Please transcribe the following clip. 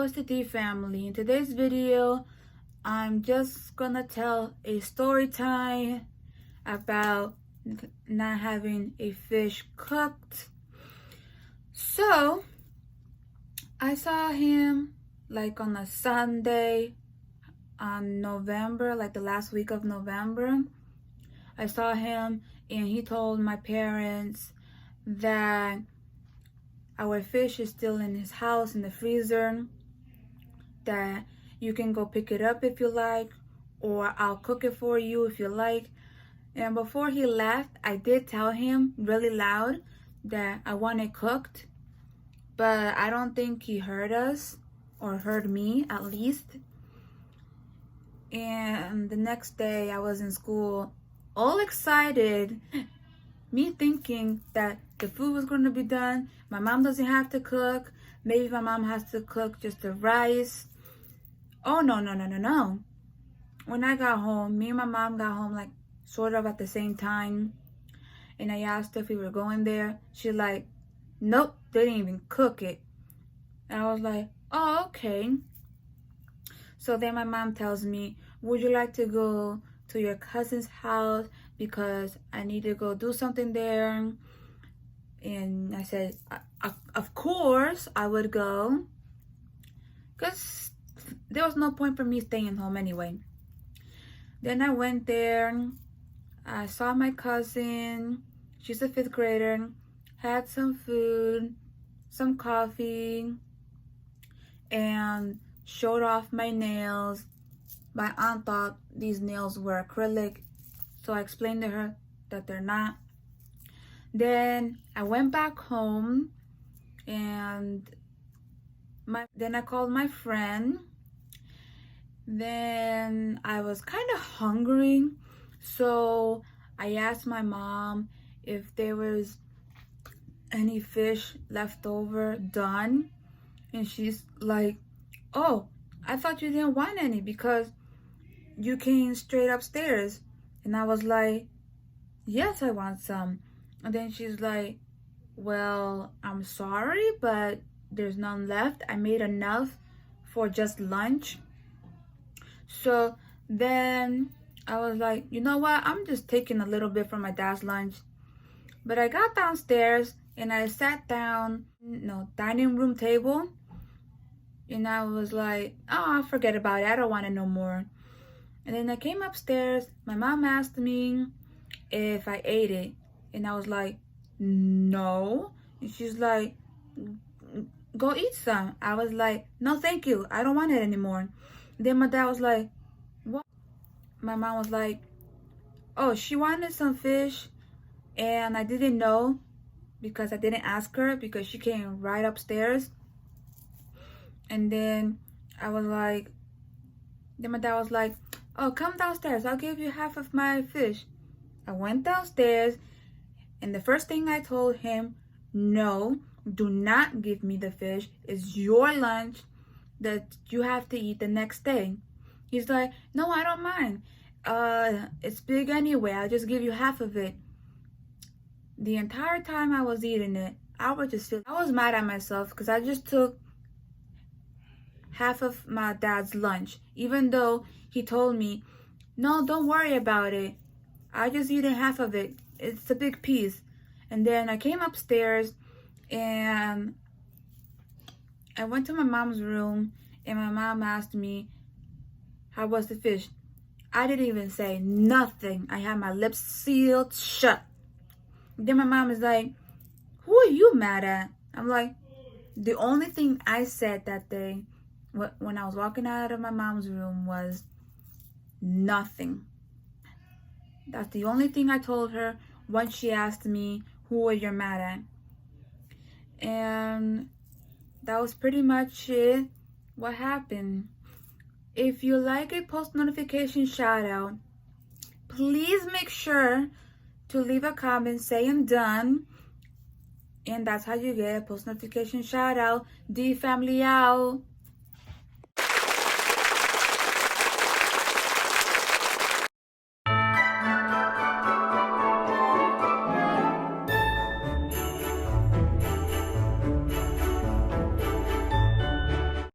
Hello, it's the D family. In today's video, I'm just gonna tell a story time about not having a fish cooked. So, I saw him like on a Sunday on November, like the last week of November. I saw him and he told my parents that our fish is still in his house in the freezer, that you can go pick it up if you like, or I'll cook it for you if you like. And before he left, I did tell him really loud that I want it cooked, but I don't think he heard us, or heard me at least. And the next day I was in school all excited, me thinking that the food was going to be done. My mom doesn't have to cook. Maybe my mom has to cook just the rice. Oh, no. When I got home, me and my mom got home like sort of at the same time. And I asked her if we were going there. She's like, nope, they didn't even cook it. And I was like, oh, okay. So then my mom tells me, would you like to go to your cousin's house because I need to go do something there? And I said, of course I would go, because there was no point for me staying home anyway. Then I went there. I saw my cousin. She's a 5th grader. Had some food, some coffee, and showed off my nails. My aunt thought these nails were acrylic, so I explained to her that they're not. Then I went back home, and then I called my friend. Then I was kind of hungry, so I asked my mom if there was any fish left over done, and she's like, oh, I thought you didn't want any because you came straight upstairs. And I was like, yes, I want some. And then she's like, well, I'm sorry, but there's none left. I made enough for just lunch. So then I was like, you know what? I'm just taking a little bit from my dad's lunch. But I got downstairs and I sat down, dining room table. And I was like, oh, forget about it. I don't want it no more. And then I came upstairs. My mom asked me if I ate it. And I was like, no. And she's like, go eat some. I was like, no, thank you. I don't want it anymore. Then my dad was like, what? My mom was like, oh, she wanted some fish. And I didn't know because I didn't ask her because she came right upstairs. And then then my dad was like, oh, come downstairs. I'll give you half of my fish. I went downstairs. And the first thing I told him, no, do not give me the fish. It's your lunch that you have to eat the next day. He's like, no, I don't mind. It's big anyway. I'll just give you half of it. The entire time I was eating it, I was mad at myself because I just took half of my dad's lunch, even though he told me, no, don't worry about it. I just eaten half of it. It's a big piece. And then I came upstairs and I went to my mom's room and my mom asked me, how was the fish? I didn't even say nothing. I had my lips sealed shut. Then my mom is like, who are you mad at? I'm like, the only thing I said that day when I was walking out of my mom's room was nothing. That's the only thing I told her once she asked me, who are you mad at? And that was pretty much it. What happened? If you like a post notification shout out, please make sure to leave a comment saying done. And that's how you get a post notification shout out. D family out.